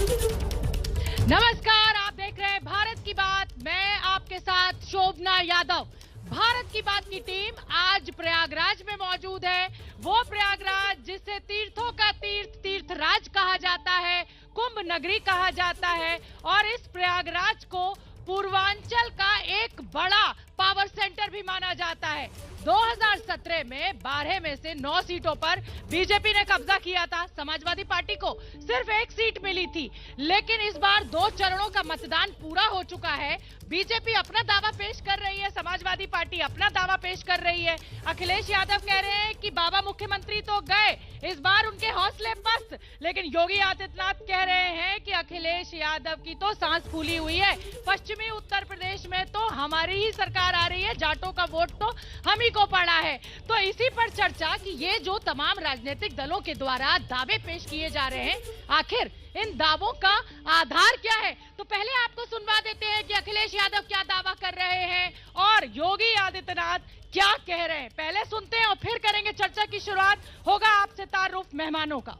नमस्कार, आप देख रहे हैं भारत की बात। मैं आपके साथ शोभना यादव। भारत की बात की टीम आज प्रयागराज में मौजूद है। वो प्रयागराज जिसे तीर्थों का तीर्थ, तीर्थराज कहा जाता है, कुंभ नगरी कहा जाता है और इस प्रयागराज को पूर्वांचल का एक बड़ा पावर सेंटर भी माना जाता है। 2017 में 12 में से 9 सीटों पर बीजेपी ने कब्जा किया था। समाजवादी पार्टी को सिर्फ 1 सीट मिली थी, लेकिन इस बार 2 चरणों का मतदान पूरा हो चुका है। बीजेपी अपना दावा पेश कर रही है, समाजवादी पार्टी अपना दावा पेश कर रही है। अखिलेश यादव कह रहे हैं कि बाबा मुख्यमंत्री तो गए, इस बार उनके हौसले पस्त, लेकिन योगी आदित्यनाथ कह रहे हैं कि अखिलेश यादव की तो सांस फूली हुई है। पश्चिमी उत्तर प्रदेश में तो हमारी ही सरकार आ रही है, जाटों का वोट तो हम ही को पड़ा है। तो इसी पर चर्चा कि ये जो तमाम राजनीतिक दलों के द्वारा दावे पेश किए जा रहे हैं, आखिर इन दावों का आधार क्या है। तो पहले आपको सुनवा देते हैं कि अखिलेश यादव क्या दावा कर रहे हैं और योगी आदित्यनाथ क्या कह रहे हैं। पहले सुनते हैं और फिर करेंगे चर्चा की शुरुआत। होगा आपसे तारुफ मेहमानों का।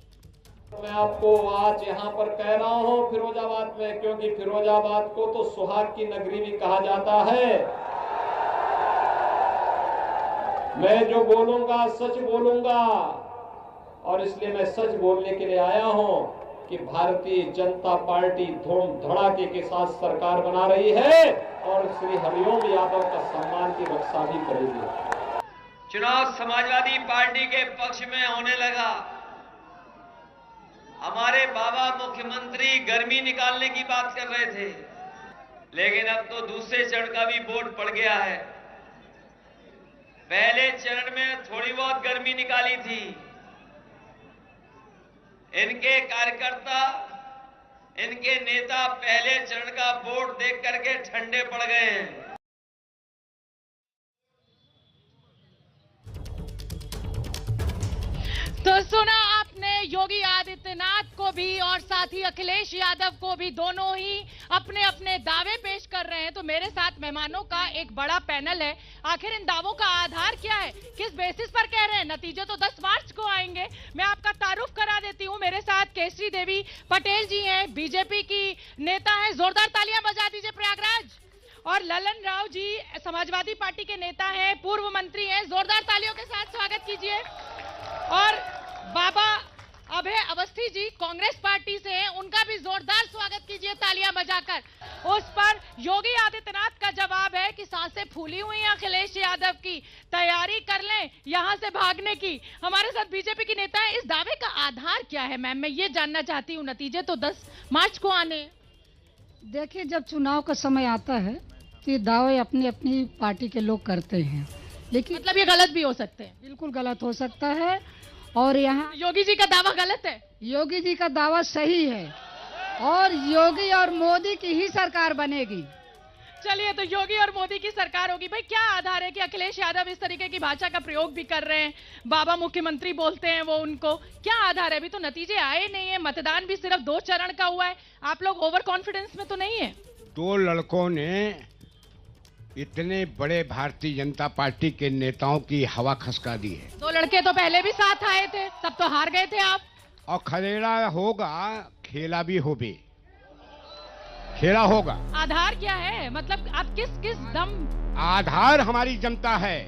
मैं आपको आज यहाँ पर कह रहा हूँ फिरोजाबाद में, क्योंकि फिरोजाबाद को तो सुहाग की नगरी भी कहा जाता है। मैं जो बोलूंगा सच बोलूंगा और इसलिए मैं सच बोलने के लिए आया हूँ कि भारतीय जनता पार्टी धूम धड़ाके के साथ सरकार बना रही है और श्री हरिओम यादव का सम्मान की रक्षा भी करेगी। चुनाव समाजवादी पार्टी के पक्ष में होने लगा। हमारे बाबा मुख्यमंत्री गर्मी निकालने की बात कर रहे थे, लेकिन अब तो दूसरे चरण का भी वोट पड़ गया है। पहले चरण में थोड़ी बहुत गर्मी निकाली थी, इनके कार्यकर्ता, इनके नेता पहले चरण का वोट देख करके ठंडे पड़ गए हैं। तो सुना आपने, योगी आदित्यनाथ को भी और साथ ही अखिलेश यादव को भी, दोनों ही अपने अपने दावे पेश कर रहे हैं। तो मेरे साथ मेहमानों का एक बड़ा पैनल है। आखिर इन दावों का आधार क्या है, किस बेसिस पर कह रहे हैं? नतीजे तो 10 मार्च को आएंगे। मैं आपका तारुफ करा देती हूँ। मेरे साथ केसरी देवी पटेल जी हैं, बीजेपी की नेता है, जोरदार तालियां बजा दीजिए प्रयागराज। और ललन राव जी समाजवादी पार्टी के नेता हैं, पूर्व मंत्री हैं, जोरदार तालियों के साथ स्वागत कीजिए। और बाबा अभय अवस्थी जी कांग्रेस पार्टी से हैं, उनका भी जोरदार स्वागत कीजिए तालियां बजाकर। उस पर योगी आदित्यनाथ का जवाब है कि सांसें फूली हुई हैं अखिलेश यादव की, तैयारी कर लें यहां से भागने की। हमारे साथ बीजेपी की नेता है। इस दावे का आधार क्या है मैम, मैं ये जानना चाहती हूँ। नतीजे तो 10 मार्च को आने। देखिए, जब चुनाव का समय आता है तो ये दावे अपनी अपनी पार्टी के लोग करते हैं, लेकिन मतलब ये गलत भी हो सकते हैं। बिल्कुल गलत हो सकता है। और यहाँ योगी जी का दावा गलत है, योगी जी का दावा सही है और योगी और मोदी की ही सरकार बनेगी। चलिए, तो योगी और मोदी की सरकार होगी। भाई क्या आधार है कि अखिलेश यादव इस तरीके की भाषा का प्रयोग भी कर रहे हैं? बाबा मुख्यमंत्री बोलते हैं वो, उनको क्या आधार है? अभी तो नतीजे आए नहीं है, मतदान भी सिर्फ 2 चरण का हुआ है। आप लोग ओवर कॉन्फिडेंस में तो नहीं है? 2 लड़कों ने इतने बड़े भारतीय जनता पार्टी के नेताओं की हवा खसका दी है। 2 लड़के तो पहले भी साथ आए थे, तब तो हार गए थे आप। और खलेड़ा होगा, खेला भी होबे, खेला होगा। आधार क्या है, मतलब आप किस दम? आधार हमारी जनता है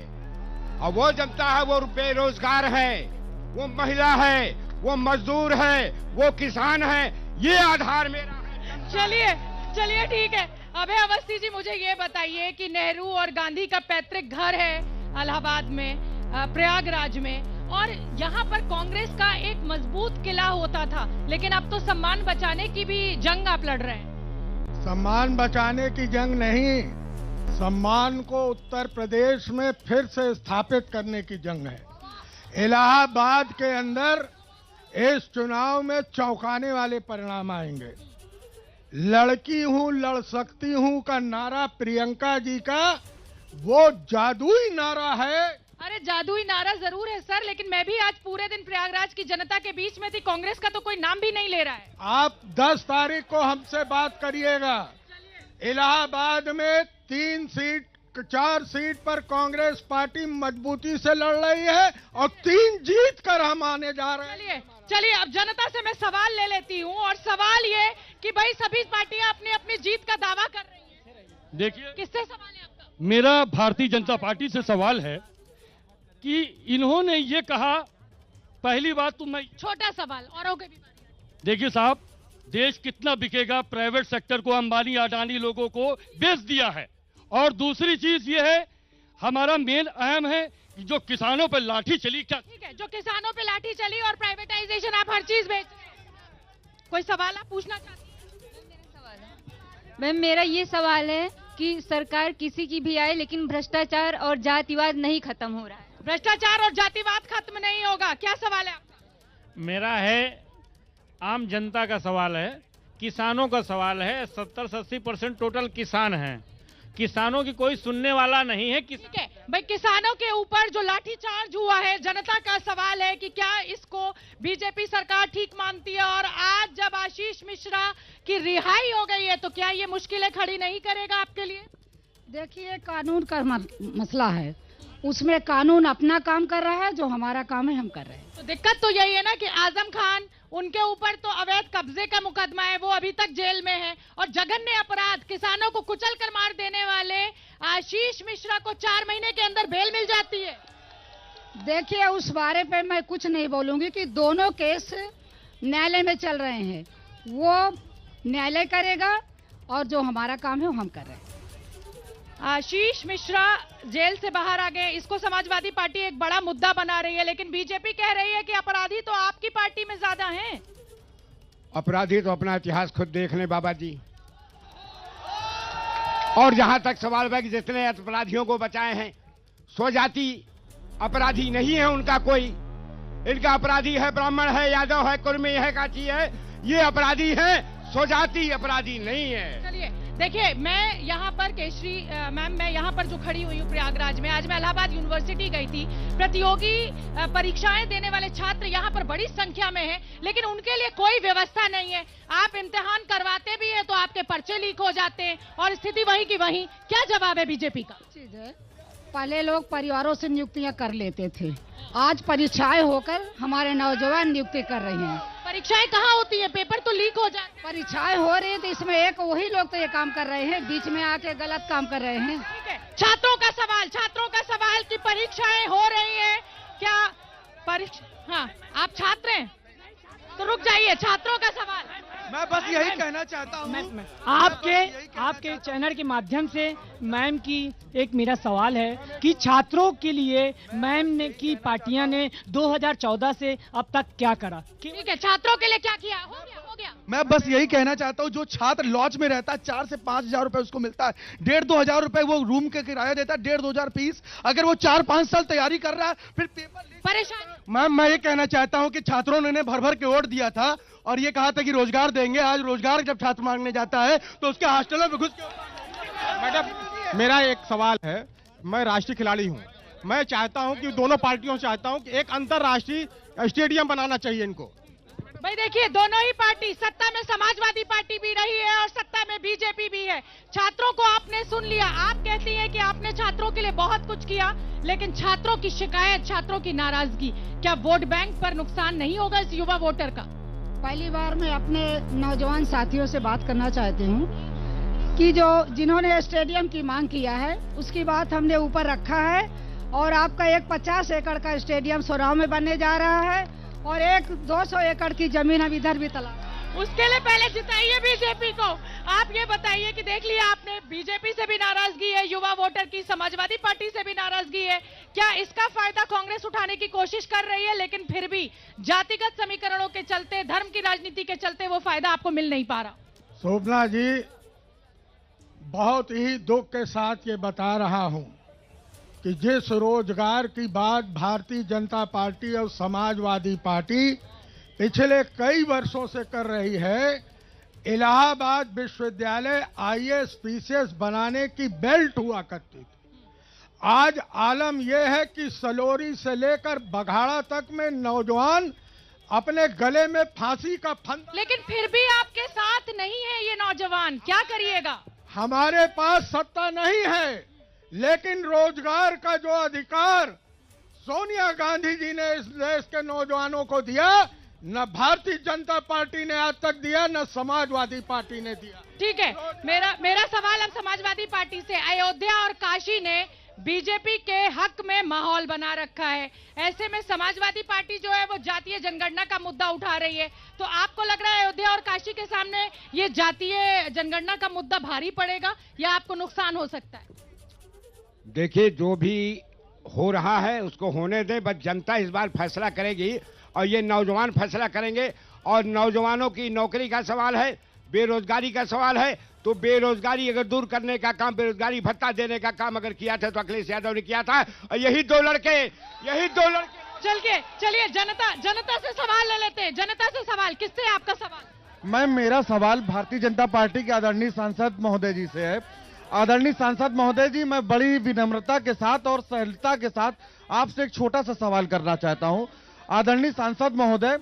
और वो जनता है, वो बेरोजगार है, वो महिला है, वो मजदूर है, वो किसान है, ये आधार मेरा है। चलिए ठीक है। अभय अवस्थी जी, मुझे ये बताइए कि नेहरू और गांधी का पैतृक घर है इलाहाबाद में, प्रयागराज में, और यहाँ पर कांग्रेस का एक मजबूत किला होता था, लेकिन अब तो सम्मान बचाने की भी जंग आप लड़ रहे हैं। सम्मान बचाने की जंग नहीं, सम्मान को उत्तर प्रदेश में फिर से स्थापित करने की जंग है। इलाहाबाद के अंदर इस चुनाव में चौंकाने वाले परिणाम आएंगे। लड़की हूं लड़ सकती हूं का नारा प्रियंका जी का वो जादुई नारा है। अरे जादुई नारा जरूर है सर, लेकिन मैं भी आज पूरे दिन प्रयागराज की जनता के बीच में थी। कांग्रेस का तो कोई नाम भी नहीं ले रहा है। आप 10 तारीख को हमसे बात करिएगा। इलाहाबाद में 3 सीट 4 सीट पर कांग्रेस पार्टी मजबूती से लड़ रही है और 3 जीत कर हम आने जा रहे हैं। चलिए अब जनता से मैं सवाल ले लेती हूँ, और सवाल ये कि भाई सभी पार्टियां अपनी अपनी जीत का दावा कर रही हैं। देखिए, किससे सवाल है आपका? मेरा भारतीय जनता पार्टी से सवाल है कि इन्होंने ये कहा, पहली बात तो मैं छोटा सवाल, औरों के भी देखिए साहब, देश कितना बिकेगा, प्राइवेट सेक्टर को अंबानी अडानी लोगों को बेच दिया है। और दूसरी चीज ये है, हमारा मेन अहम है कि जो किसानों पर लाठी चली, क्या ठीक है, जो किसानों पे लाठी चली और प्राइवेटाइजेशन, आप हर चीज बेच रहे हैं। कोई सवाल आप पूछना चाहती हैं? मैम मेरा ये सवाल है कि सरकार किसी की भी आए लेकिन भ्रष्टाचार और जातिवाद नहीं खत्म हो रहा है। भ्रष्टाचार और जातिवाद खत्म नहीं होगा, क्या सवाल है आपका? मेरा है आम जनता का सवाल है, किसानों का सवाल है। 70 से 80% टोटल किसान हैं, किसानों की कोई सुनने वाला नहीं है। ठीक है भाई, किसानों के ऊपर जो लाठीचार्ज हुआ है, जनता का सवाल है कि क्या इसको बीजेपी सरकार ठीक मानती है? और आज जब आशीष मिश्रा की रिहाई हो गई है तो क्या ये मुश्किलें खड़ी नहीं करेगा आपके लिए? देखिए, कानून का मसला है, उसमें कानून अपना काम कर रहा है, जो हमारा काम है हम कर रहे हैं। तो दिक्कत तो यही है ना कि आजम खान, उनके ऊपर तो अवैध कब्जे का मुकदमा है, वो अभी तक जेल में है। और जघन्य अपराध, किसानों को कुचल कर मार देने वाले आशीष मिश्रा को 4 महीने के अंदर बेल मिल जाती है। देखिए, उस बारे पे मैं कुछ नहीं बोलूंगी कि दोनों केस न्यायालय में चल रहे हैं, वो न्यायालय करेगा और जो हमारा काम है वो हम कर रहे हैं। आशीष मिश्रा जेल से बाहर आ गए, इसको समाजवादी पार्टी एक बड़ा मुद्दा बना रही है, लेकिन बीजेपी कह रही है कि अपराधी तो आपकी पार्टी में ज्यादा हैं। अपराधी तो अपना इतिहास खुद देख लें बाबा जी। और जहां तक सवाल है कि जितने अपराधियों को बचाए हैं, स्वजाति अपराधी नहीं है उनका कोई। इनका अपराधी है ब्राह्मण है, यादव है, कुर्मी है, काची है, ये अपराधी है, स्वजाति अपराधी नहीं है। चलिए देखिए, मैं यहाँ पर केशरी मैम, मैं यहाँ पर जो खड़ी हुई हूँ प्रयागराज में, आज मैं इलाहाबाद यूनिवर्सिटी गई थी। प्रतियोगी परीक्षाएं देने वाले छात्र यहाँ पर बड़ी संख्या में हैं, लेकिन उनके लिए कोई व्यवस्था नहीं है। आप इम्तिहान करवाते भी हैं तो आपके पर्चे लीक हो जाते हैं और स्थिति वहीं की वहीं। क्या जवाब है बीजेपी का? चीज है, पहले लोग परिवारों से नियुक्तियां कर लेते थे, आज परीक्षाएं होकर हमारे नौजवान नियुक्ति कर रहे हैं। परीक्षाएं कहाँ होती है? पेपर तो लीक हो जाते। परीक्षाएं हो रही है तो इसमें एक वही लोग तो ये काम कर रहे हैं, बीच में आके गलत काम कर रहे हैं। ठीक है, छात्रों का सवाल कि परीक्षाएं हो रही है क्या? हाँ, आप छात्र हैं तो रुक जाइए, छात्रों का सवाल। मैं बस यही कहना चाहता हूँ, आपके चैनल के माध्यम से मैम की एक मेरा सवाल है कि छात्रों के लिए मैम ने की पार्टियां ने 2014 से अब तक क्या करा? ठीक है, छात्रों के लिए क्या किया? हो गया। मैं बस यही कहना चाहता हूँ, जो छात्र लॉज में रहता है 4 से 5 हजार रुपए उसको मिलता है, 1.5-2 हजार रुपए वो रूम के किराया देता है, 1.5-2 हजार फीस। अगर वो 4-5 साल तैयारी कर रहा है, फिर पेपर परेशान। मैम मैं ये कहना चाहता हूँ कि छात्रों ने भर के वोट दिया था और ये कहा था कि रोजगार देंगे। आज रोजगार जब छात्र मांगने जाता है तो उसके हॉस्टलों में घुस के। मैडम, मेरा एक सवाल है, मैं राष्ट्रीय खिलाड़ी हूँ, मैं चाहता हूँ कि दोनों पार्टियों से चाहता हूँ कि एक अंतर्राष्ट्रीय स्टेडियम बनाना चाहिए इनको। भाई देखिए, दोनों ही पार्टी, सत्ता में समाजवादी पार्टी भी रही है और सत्ता में बीजेपी भी है। छात्रों को आपने सुन लिया, आप कहती हैं कि आपने छात्रों के लिए बहुत कुछ किया, लेकिन छात्रों की शिकायत, छात्रों की नाराजगी, क्या वोट बैंक पर नुकसान नहीं होगा इस युवा वोटर का? पहली बार मैं अपने नौजवान साथियों से बात करना चाहती हूँ कि जिन्होंने स्टेडियम की मांग किया है उसकी बात हमने ऊपर रखा है, और आपका एक 50 एकड़ का स्टेडियम सोराव में बनने जा रहा है और एक 200 एकड़ की जमीन हम इधर भी तलाश। उसके लिए पहले जिताइए बीजेपी को। आप ये बताइए कि देख लिया आपने, बीजेपी से भी नाराजगी है युवा वोटर की, समाजवादी पार्टी से भी नाराजगी है, क्या इसका फायदा कांग्रेस उठाने की कोशिश कर रही है, लेकिन फिर भी जातिगत समीकरणों के चलते, धर्म की राजनीति के चलते वो फायदा आपको मिल नहीं पा रहा? शोभना जी, बहुत ही दुख के साथ ये बता रहा हूं कि जिस रोजगार की बात भारतीय जनता पार्टी और समाजवादी पार्टी पिछले कई वर्षों से कर रही है, इलाहाबाद विश्वविद्यालय आईएएस पीसीएस बनाने की बेल्ट हुआ करती थी। आज आलम यह है कि सलोरी से लेकर बघाड़ा तक में नौजवान अपने गले में फांसी का फंदा। लेकिन फिर भी आपके साथ नहीं है ये नौजवान, क्या करिएगा? हमारे पास सत्ता नहीं है, लेकिन रोजगार का जो अधिकार सोनिया गांधी जी ने इस देश के नौजवानों को दिया, न भारतीय जनता पार्टी ने आज तक दिया, न समाजवादी पार्टी ने दिया। ठीक है, मेरा सवाल अब समाजवादी पार्टी से। अयोध्या और काशी ने बीजेपी के हक में माहौल बना रखा है, ऐसे में समाजवादी पार्टी जो है वो जातीय जनगणना का मुद्दा उठा रही है, तो आपको लग रहा है अयोध्या और काशी के सामने ये जातीय जनगणना का मुद्दा भारी पड़ेगा या आपको नुकसान हो सकता है? देखिए, जो भी हो रहा है उसको होने दें, बस जनता इस बार फैसला करेगी और ये नौजवान फैसला करेंगे। और नौजवानों की नौकरी का सवाल है, बेरोजगारी का सवाल है, तो बेरोजगारी अगर दूर करने का काम, बेरोजगारी भत्ता देने का काम अगर किया था तो अखिलेश यादव ने किया था। और यही दो लड़के चलिए जनता से सवाल ले लेते हैं। जनता से सवाल, किससे आपका सवाल? मैम, मेरा सवाल भारतीय जनता पार्टी के आदरणीय सांसद महोदय जी से है। आदरणीय सांसद महोदय जी, मैं बड़ी विनम्रता के साथ और सरलता के साथ आपसे एक छोटा सा सवाल करना चाहता हूं। आदरणीय सांसद महोदय,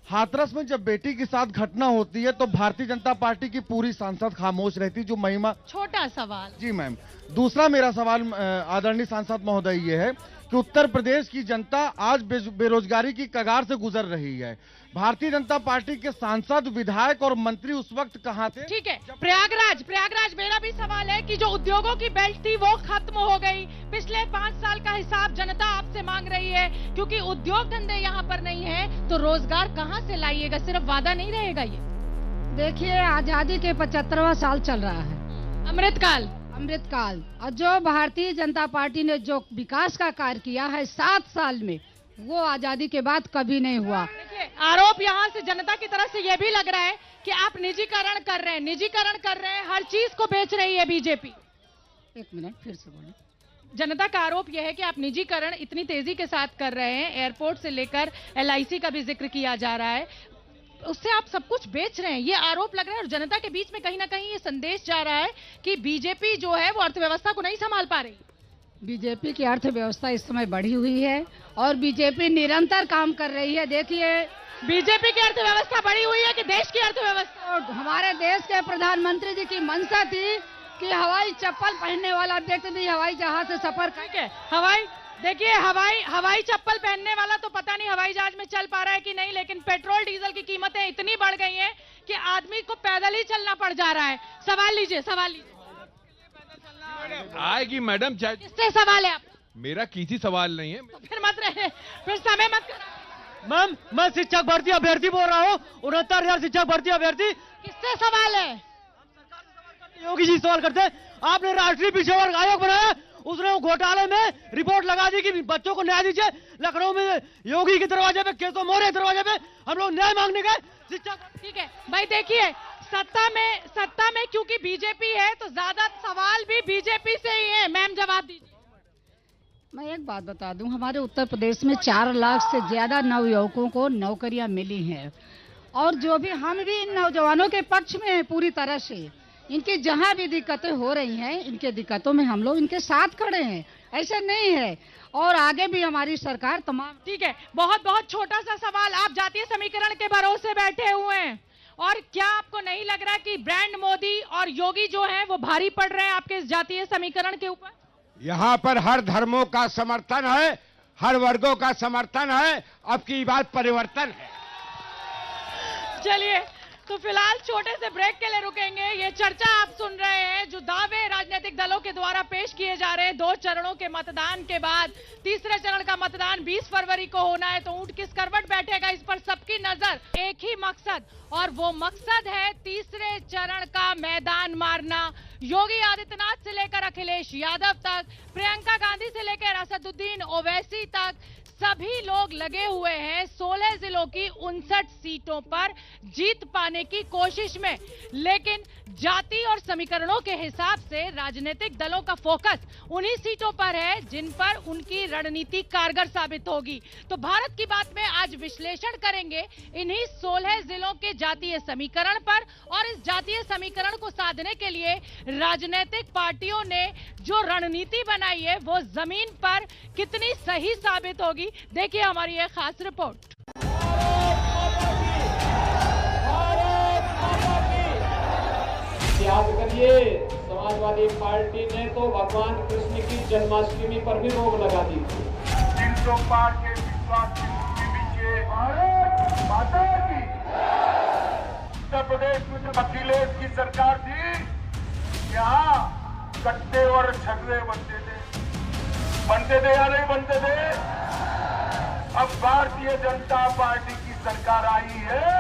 हाथरस में जब बेटी के साथ घटना होती है तो भारतीय जनता पार्टी की पूरी सांसद खामोश रहती, जो महिमा। छोटा सवाल। जी मैम। दूसरा मेरा सवाल आदरणीय सांसद महोदय ये है कि उत्तर प्रदेश की जनता आज बेरोजगारी की कगार से गुजर रही है। भारतीय जनता पार्टी के सांसद, विधायक और मंत्री उस वक्त कहां थे? ठीक है, प्रयागराज मेरा भी सवाल है कि जो उद्योगों की बेल्ट थी वो खत्म हो गई। पिछले 5 साल का हिसाब जनता आपसे मांग रही है, क्योंकि उद्योग धंधे यहाँ पर नहीं है, तो रोजगार कहाँ से लाइएगा? सिर्फ वादा नहीं रहेगा ये। देखिए, आजादी के 75वां साल चल रहा है, अमृतकाल। और जो भारतीय जनता पार्टी ने जो विकास का कार्य किया है 7 साल में, वो आजादी के बाद कभी नहीं हुआ। देखिए, आरोप यहाँ से जनता की तरफ से ये भी लग रहा है कि आप निजीकरण कर रहे हैं, हर चीज को बेच रही है बीजेपी। एक मिनट, फिर से बोले। जनता का आरोप यह है कि आप निजीकरण इतनी तेजी के साथ कर रहे हैं, एयरपोर्ट से लेकर LIC का भी जिक्र किया जा रहा है, उससे आप सब कुछ बेच रहे हैं, ये आरोप लग रहा है। और जनता के बीच में कहीं ना कहीं ये संदेश जा रहा है कि बीजेपी जो है वो अर्थव्यवस्था को नहीं संभाल पा रही। बीजेपी की अर्थव्यवस्था इस समय बढ़ी हुई है और बीजेपी निरंतर काम कर रही है। देखिए, बीजेपी की अर्थव्यवस्था बढ़ी हुई है कि देश की अर्थव्यवस्था? हमारे देश के प्रधानमंत्री जी की मंशा थी कि हवाई चप्पल पहनने वाला व्यक्ति भी हवाई जहाज से सफर करके, हवाई चप्पल पहनने वाला तो पता नहीं हवाई जहाज में चल पा रहा है कि नहीं, लेकिन पेट्रोल डीजल की कीमतें इतनी बढ़ गई हैं कि आदमी को पैदल ही चलना पड़ जा रहा है। सवाल लीजिए। आएगी मैडम, किससे सवाल है आप? मेरा किसी सवाल नहीं है। तो फिर समय मत करो। मैम, मैं शिक्षक भर्ती अभ्यर्थी बोल रहा हूँ, 69,000 शिक्षक भर्ती अभ्यर्थी। किससे सवाल है? योगी जी सवाल करते हैं। आपने राष्ट्रीय पिछड़ा वर्ग आयोग बनाया, उसने घोटाले में रिपोर्ट लगा दी कि बच्चों को न्याय दीजिए। लखनऊ में योगी के दरवाजे पे, केशव मौर्य के दरवाजे पे हम लोग न्याय मांगने गए। शिक्षा, ठीक है भाई, देखिए सत्ता में क्योंकि बीजेपी है तो ज्यादा सवाल भी बीजेपी से ही है। मैम जवाब दीजिए। मैं एक बात बता दूं, हमारे उत्तर प्रदेश में 4 लाख से ज्यादा नवयुवकों को नौकरियां मिली हैं, और जो भी हम भी इन नौजवानों के पक्ष में हैं पूरी तरह से। इनकी जहां भी दिक्कतें हो रही हैं, इनके दिक्कतों में हम लोग इनके साथ खड़े हैं, ऐसे नहीं है, और आगे भी हमारी सरकार तमाम। ठीक है, बहुत छोटा सा सवाल। आप जातीय समीकरण के भरोसे बैठे हुए हैं, और क्या आपको नहीं लग रहा कि ब्रांड मोदी और योगी जो हैं वो भारी पड़ रहे हैं आपके इस जातीय समीकरण के ऊपर? यहाँ पर हर धर्मों का समर्थन है, हर वर्गों का समर्थन है, अब की बात परिवर्तन है। चलिए, तो फिलहाल छोटे से ब्रेक के लिए रुकेंगे। ये चर्चा आप सुन रहे हैं, जो दावे राजनीतिक दलों के द्वारा पेश किए जा रहे हैं। 2 चरणों के मतदान के बाद तीसरे चरण का मतदान 20 फरवरी को होना है, तो ऊंट किस करवट बैठेगा, इस पर सबकी नजर। एक ही मकसद, और वो मकसद है तीसरे चरण का मैदान मारना। योगी आदित्यनाथ से लेकर अखिलेश यादव तक, प्रियंका गांधी से लेकर असदुद्दीन ओवैसी तक, सभी लोग लगे हुए हैं 16 जिलों की 59 सीटों पर जीत पाने की कोशिश में। लेकिन जाति और समीकरणों के हिसाब से राजनीतिक दलों का फोकस उन्हीं सीटों पर है जिन पर उनकी रणनीति कारगर साबित होगी। तो भारत की बात में आज विश्लेषण करेंगे इन्हीं 16 जिलों के जातीय समीकरण पर, और इस जातीय समीकरण को साधने के लिए राजनीतिक पार्टियों ने जो रणनीति बनाई है वो जमीन पर कितनी सही साबित होगी। देखिए हमारी एक खास रिपोर्ट। याद करिए समाजवादी पार्टी ने तो भगवान कृष्ण की जन्माष्टमी पर भी रोक लगा दी थी। 300 पार के विश्वास के नीचे भारत माता की। उत्तर प्रदेश में जब अखिलेश की सरकार थी, यहाँ कट्टे और छर्रे बनते थे या नहीं बनते थे? अब भारतीय जनता पार्टी की सरकार आई है,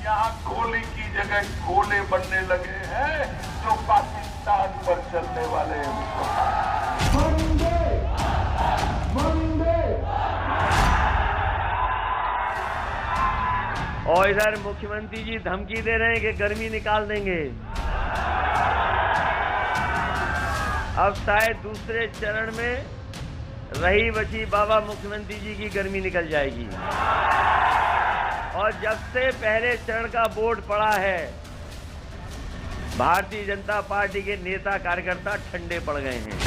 यहाँ गोली की जगह गोले बनने लगे हैं जो पाकिस्तान पर चलने वाले हैं। और इधर मुख्यमंत्री जी धमकी दे रहे हैं कि गर्मी निकाल देंगे। अब शायद दूसरे चरण में रही बची बाबा मुख्यमंत्री जी की गर्मी निकल जाएगी। और जब से पहले चरण का बोर्ड पड़ा है, भारतीय जनता पार्टी के नेता कार्यकर्ता ठंडे पड़ गए हैं।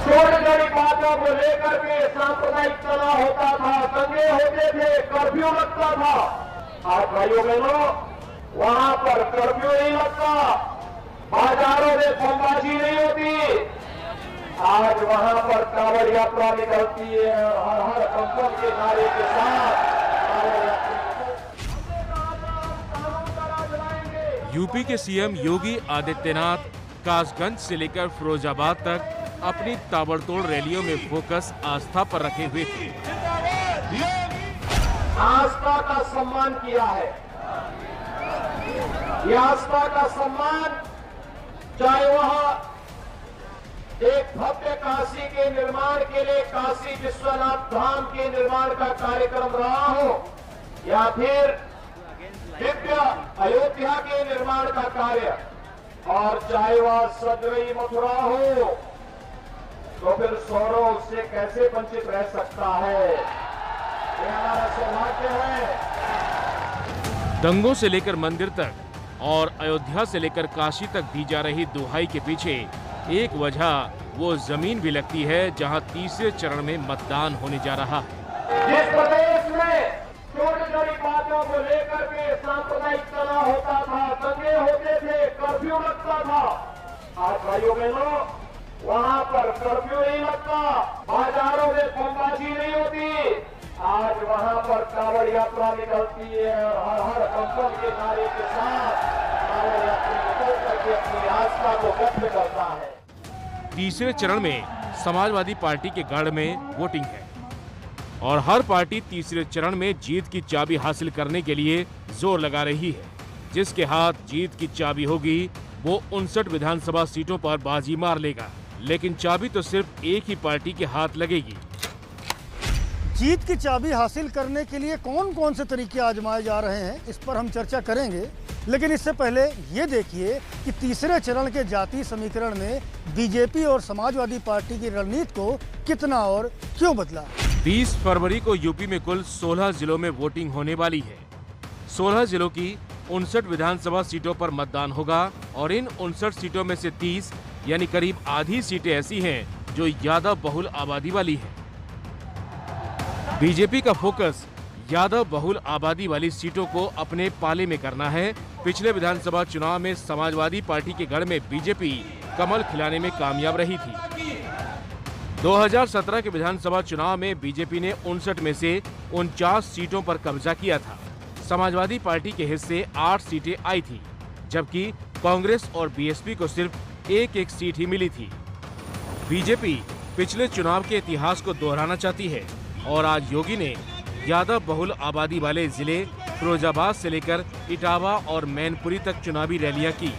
छोटी बातों को लेकर के सांप्रदायिक तनाव होता था, दंगे होते थे, कर्फ्यू लगता था। आज भाइयों बहनों, वहां पर कर्फ्यू नहीं लगता, बाजारों में बमबाजी नहीं होती। आज वहां पर कांवड़ यात्रा निकलती है और हर पंपन के नारे के साथ यूपी के सीएम योगी आदित्यनाथ कासगंज से लेकर फिरोजाबाद तक अपनी ताबड़तोड़ रैलियों में फोकस आस्था पर रखे हुए थे। आस्था का सम्मान किया है। यह आस्था का सम्मान चाहे वह एक भव्य काशी के निर्माण के लिए काशी विश्वनाथ धाम के निर्माण का कार्यक्रम रहा हो या फिर दिव्य अयोध्या के निर्माण का कार्य, और चाहे वह सज रही मथुरा हो, तो फिर सौरव उससे कैसे वंचित रह सकता है? ये हमारा सौभाग्य है। दंगों से लेकर मंदिर तक और अयोध्या से लेकर काशी तक दी जा रही दुहाई के पीछे एक वजह वो जमीन भी लगती है जहां तीसरे चरण में मतदान होने जा रहा है। जिस प्रदेश में छोटी बातों को लेकर के सांप्रदायिक तनाव होता था, दंगे होते थे, कर्फ्यू लगता था, आज भाइयों बहनों वहां पर कर्फ्यू नहीं लगता, बाजारों में बमबाजी नहीं होती। आज वहां पर कांवड़ यात्रा निकलती है और हर पंपन के नारे के साथ कांवड़ यात्रा निकल करके अपनी आस्था को व्यक्त करता है। तीसरे चरण में समाजवादी पार्टी के गढ़ में वोटिंग है और हर पार्टी तीसरे चरण में जीत की चाबी हासिल करने के लिए जोर लगा रही है। जिसके हाथ जीत की चाबी होगी वो 59 विधानसभा सीटों पर बाजी मार लेगा, लेकिन चाबी तो सिर्फ एक ही पार्टी के हाथ लगेगी। जीत की चाबी हासिल करने के लिए कौन कौन से तरीके आजमाए जा रहे हैं, इस पर हम चर्चा करेंगे। लेकिन इससे पहले ये देखिए कि तीसरे चरण के जातीय समीकरण में बीजेपी और समाजवादी पार्टी की रणनीति को कितना और क्यों बदला। 20 फरवरी को यूपी में कुल 16 जिलों में वोटिंग होने वाली है। 16 जिलों की 59 विधानसभा सीटों पर मतदान होगा और इन 59 सीटों में से 30 यानी करीब आधी सीटें ऐसी हैं जो यादव बहुल आबादी वाली है। बीजेपी का फोकस यादव बहुल आबादी वाली सीटों को अपने पाले में करना है। पिछले विधानसभा चुनाव में समाजवादी पार्टी के गढ़ में बीजेपी कमल खिलाने में कामयाब रही थी। 2017 के विधानसभा चुनाव में बीजेपी ने 59 में से 49 सीटों पर कब्जा किया था। समाजवादी पार्टी के हिस्से 8 सीटें आई थी, जबकि कांग्रेस और बीएसपी को सिर्फ एक सीट ही मिली थी। बीजेपी पिछले चुनाव के इतिहास को दोहराना चाहती है और आज योगी ने यादव बहुल आबादी वाले जिले फिरोजाबाद से लेकर इटावा और मैनपुरी तक चुनावी रैलियां की।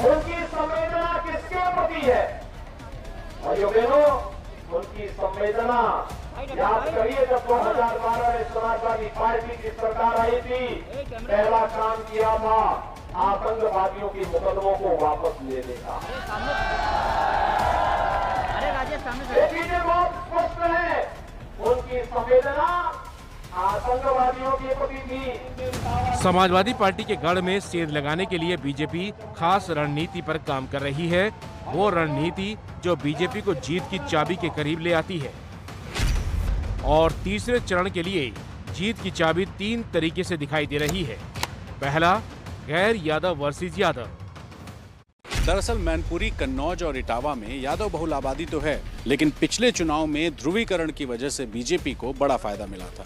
उनकी संवेदना किसके प्रति है? भाइयों बहनों, उनकी संवेदना याद करिए, जब 2012 में समाजवादी पार्टी की सरकार आई थी, पहला काम किया था आतंकवादियों के मुकदमों को वापस लेने का। चीजें बहुत स्पष्ट है, उनकी संवेदना आतंकवादियों के प्रति थी। समाजवादी पार्टी के गढ़ में सेंध लगाने के लिए बीजेपी खास रणनीति पर काम कर रही है। वो रणनीति जो बीजेपी को जीत की चाबी के करीब ले आती है। और तीसरे चरण के लिए जीत की चाबी 3 तरीके से दिखाई दे रही है। पहला, गैर यादव वर्सेस यादव। दरअसल मैनपुरी, कन्नौज और इटावा में यादव बहुल आबादी तो है, लेकिन पिछले चुनाव में ध्रुवीकरण की वजह से बीजेपी को बड़ा फायदा मिला था।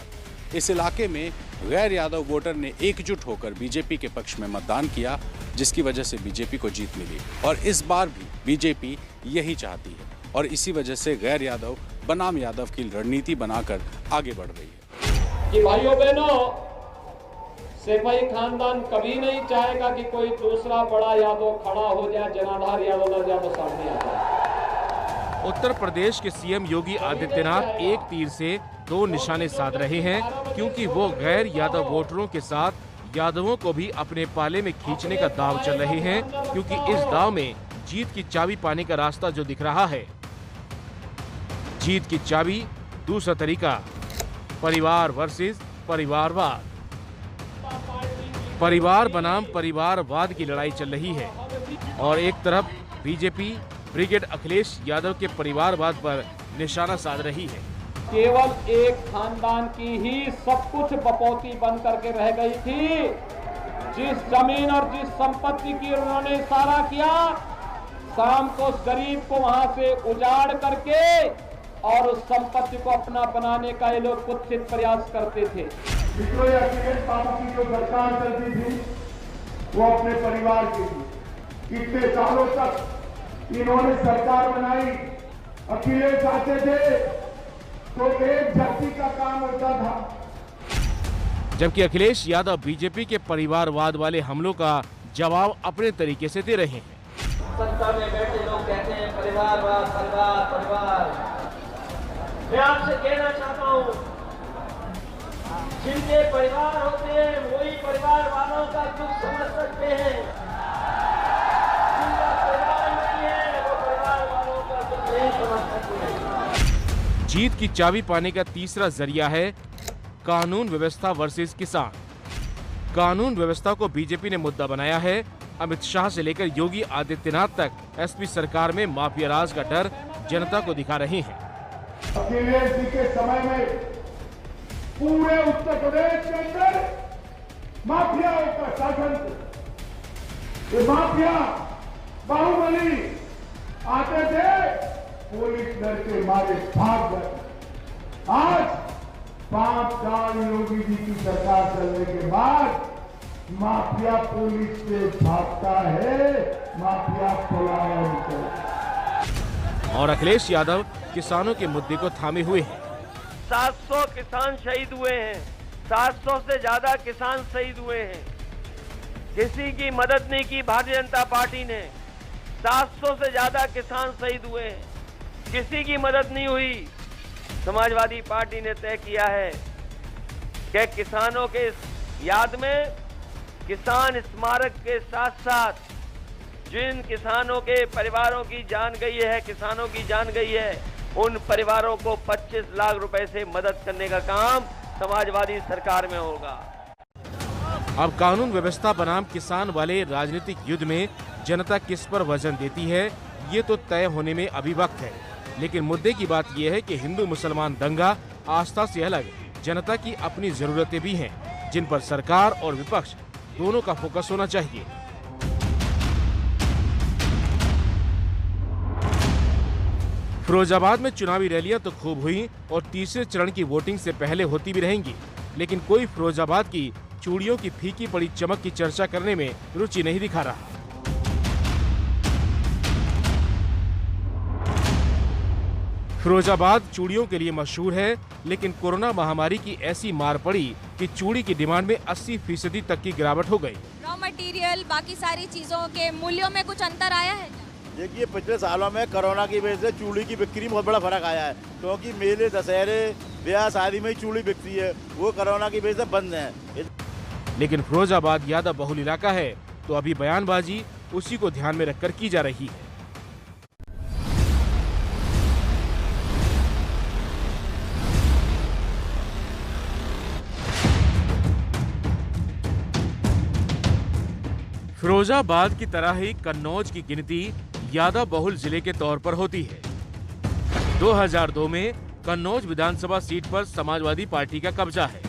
इस इलाके में गैर यादव वोटर ने एकजुट होकर बीजेपी के पक्ष में मतदान किया, जिसकी वजह से बीजेपी को जीत मिली। और इस बार भी बीजेपी यही चाहती है और इसी वजह से गैर यादव बनाम यादव की रणनीति बनाकर आगे बढ़ रही है। कि भाइयों बहनों, सेफई खानदान कभी नहीं चाहेगा कि कोई दूसरा बड़ा यादव खड़ा हो जाए, जनाधार यादव सामने आ जाए। उत्तर प्रदेश के सीएम योगी आदित्यनाथ एक तीर से दो निशाने साध रहे हैं, क्योंकि वो गैर यादव वोटरों के साथ यादवों को भी अपने पाले में खींचने का दांव चल रहे हैं, क्योंकि इस दांव में जीत की चाबी पाने का रास्ता जो दिख रहा है। जीत की चाबी, दूसरा तरीका, परिवार वर्सेस परिवारवाद। परिवार बनाम परिवारवाद की लड़ाई चल रही है और एक तरफ बीजेपी ब्रिगेड अखिलेश यादव के परिवारवाद पर निशाना साध रही है। केवल एक खानदान की ही सब कुछ बपौती बन करके रह गई थी। जिस जमीन और जिस संपत्ति की उन्होंने इशारा किया, शाम को उस गरीब को वहां से उजाड़ करके और उस संपत्ति को अपना बनाने का ये लोग कुत्सित प्रयास करते थे। अखिलेश बाबू की जो सरकार चलती थी वो अपने परिवार की थी। इतने सालों तक इन्होंने सरकार बनाई, अखिलेश आते थे तो एक व्यक्ति का काम होता था। जबकि अखिलेश यादव बीजेपी के परिवारवाद वाले हमलों का जवाब अपने तरीके से दे रहे हैं। सत्ता में बैठे लोग कहते हैं परिवारवाद, परिवार परिवार। मैं आपसे कहना चाहता हूँ, जिनके परिवार होते हैं वही परिवार वालों का दुख समझ सकते हैं। जिनका परिवार नहीं है वो परिवार वालों का दुख नहीं समझ सकते। जीत की चाबी पाने का तीसरा जरिया है कानून व्यवस्था वर्सेस किसान। कानून व्यवस्था को बीजेपी ने मुद्दा बनाया है। अमित शाह से लेकर योगी आदित्यनाथ तक एसपी सरकार में माफिया राज का डर जनता को दिखा रहे हैं। अखिलेश जी के समय में पूरे उत्तर प्रदेश के अंदर माफियाओं का शासन, ये माफिया बाहुबली आते थे, पुलिस डर के मारे भाग गए। आज 5 साल योगी जी की सरकार चलने के बाद माफिया पुलिस से भागता है, माफिया पलायन करता। और अखिलेश यादव किसानों के मुद्दे को थामे हुए हैं। 700 किसान शहीद हुए हैं, 700 से ज्यादा किसान शहीद हुए हैं। किसी की मदद नहीं की भारतीय जनता पार्टी ने। 700 से ज्यादा किसान शहीद हुए हैं, किसी की मदद नहीं हुई। समाजवादी पार्टी ने तय किया है कि किसानों के याद में किसान स्मारक के साथ साथ जिन किसानों के परिवारों की जान गई है, किसानों की जान गई है, उन परिवारों को 25 लाख रुपए से मदद करने का काम समाजवादी सरकार में होगा। अब कानून व्यवस्था बनाम किसान वाले राजनीतिक युद्ध में जनता किस पर वजन देती है, ये तो तय होने में अभी वक्त है। लेकिन मुद्दे की बात यह है कि हिंदू मुसलमान दंगा आस्था से अलग जनता की अपनी जरूरतें भी हैं, जिन पर सरकार और विपक्ष दोनों का फोकस होना चाहिए। फिरोजाबाद में चुनावी रैलियां तो खूब हुई और तीसरे चरण की वोटिंग से पहले होती भी रहेंगी, लेकिन कोई फिरोजाबाद की चूड़ियों की फीकी पड़ी चमक की चर्चा करने में रुचि नहीं दिखा रहा। फिरोजाबाद चूड़ियों के लिए मशहूर है, लेकिन कोरोना महामारी की ऐसी मार पड़ी कि चूड़ी की डिमांड में 80% तक की गिरावट हो गई। रॉ मटेरियल, बाकी सारी चीजों के मूल्यों में कुछ अंतर आया है? देखिए, पिछले सालों में कोरोना की वजह से चूड़ी की बिक्री में बहुत बड़ा फर्क आया है, क्योंकि मेले, दशहरे, ब्याह शादी में ही चूड़ी बिकती है, वो कोरोना की वजह से बंद है। लेकिन फिरोजाबाद यादव बहुल इलाका है, तो अभी बयानबाजी उसी को ध्यान में रखकर की जा रही है। फिरोजाबाद की तरह ही कन्नौज की गिनती यादव बहुल जिले के तौर पर होती है। 2002 में कन्नौज विधानसभा सीट पर समाजवादी पार्टी का कब्जा है,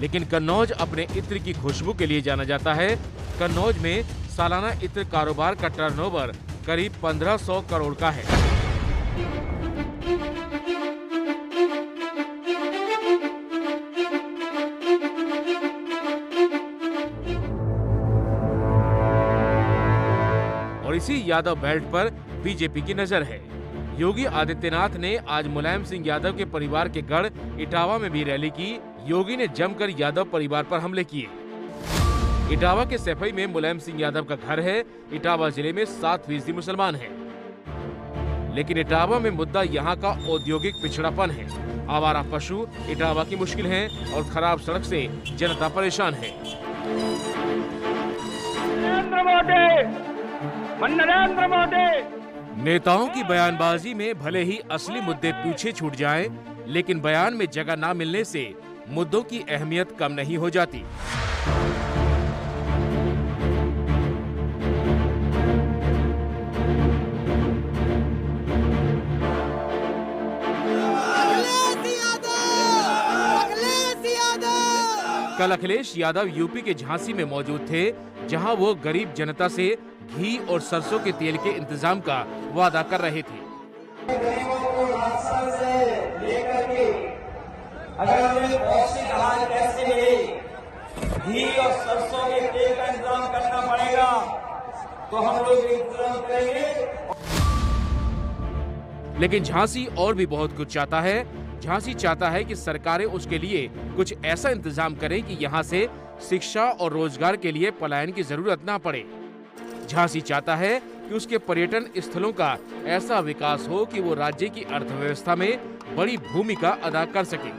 लेकिन कन्नौज अपने इत्र की खुशबू के लिए जाना जाता है। कन्नौज में सालाना इत्र कारोबार का टर्नओवर करीब 1500 करोड़ का है। और इसी यादव बेल्ट पर बीजेपी की नजर है। योगी आदित्यनाथ ने आज मुलायम सिंह यादव के परिवार के गढ़ इटावा में भी रैली की। योगी ने जमकर यादव परिवार पर हमले किए। इटावा के सैफई में मुलायम सिंह यादव का घर है। इटावा जिले में 7% मुसलमान हैं। लेकिन इटावा में मुद्दा यहाँ का औद्योगिक पिछड़ापन है। आवारा पशु इटावा की मुश्किल है और खराब सड़क से जनता परेशान है। नरेंद्र मोदी नेताओं की बयानबाजी में भले ही असली मुद्दे पीछे छूट जाएं, लेकिन बयान में जगह न मिलने से मुद्दों की अहमियत कम नहीं हो जाती। कल अखिलेश यादव यूपी के झांसी में मौजूद थे, जहां वो गरीब जनता से घी और सरसों के तेल के इंतजाम का वादा कर रहे थे। गरीबों को राशन से लेकर के अगर उन्हें पौष्टिक आहार कैसे मिले, घी और सरसों के तेल का इंतजाम करना पड़ेगा, तो हम लोग इंतजाम करेंगे। लेकिन झांसी और भी बहुत कुछ चाहता है। झांसी चाहता है कि सरकारें उसके लिए कुछ ऐसा इंतजाम करें कि यहाँ से शिक्षा और रोजगार के लिए पलायन की जरूरत ना पड़े। झांसी चाहता है कि उसके पर्यटन स्थलों का ऐसा विकास हो कि वो राज्य की अर्थव्यवस्था में बड़ी भूमिका अदा कर सके।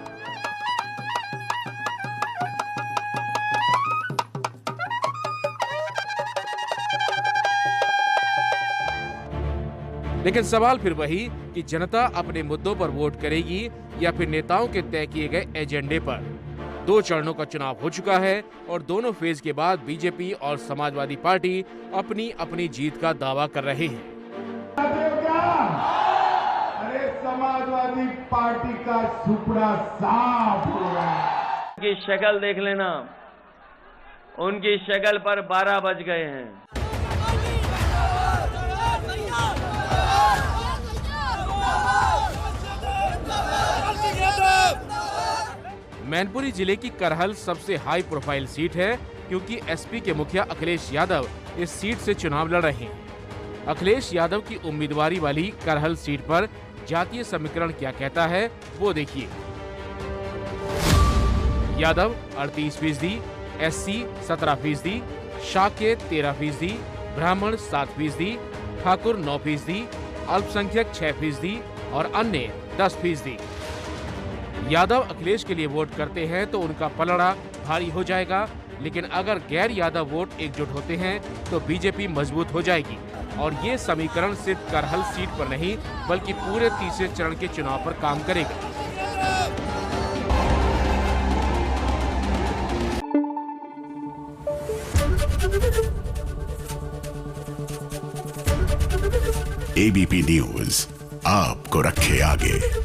लेकिन सवाल फिर वही कि जनता अपने मुद्दों पर वोट करेगी या फिर नेताओं के तय किए गए एजेंडे पर। 2 चरणों का चुनाव हो चुका है और दोनों फेज के बाद बीजेपी और समाजवादी पार्टी अपनी अपनी जीत का दावा कर रहे हैं। अरे समाजवादी पार्टी का सुपड़ा साफ हो रहा है। उनकी शक्ल देख लेना, उनकी शक्ल पर 12 बज गए हैं। मैनपुरी जिले की करहल सबसे हाई प्रोफाइल सीट है, क्योंकि एसपी के मुखिया अखिलेश यादव इस सीट से चुनाव लड़ रहे हैं। अखिलेश यादव की उम्मीदवारी वाली करहल सीट पर जातीय समीकरण क्या कहता है, वो देखिए। यादव 38%, एससी 17%, शाक्य 13%, ब्राह्मण 7%, ठाकुर 9%, अल्पसंख्यक 6% और अन्य 10%। यादव अखिलेश के लिए वोट करते हैं तो उनका पलड़ा भारी हो जाएगा, लेकिन अगर गैर यादव वोट एकजुट होते हैं तो बीजेपी मजबूत हो जाएगी। और ये समीकरण सिर्फ करहल सीट पर नहीं बल्कि पूरे तीसरे चरण के चुनाव पर काम करेगा। एबीपी न्यूज आपको रखे आगे।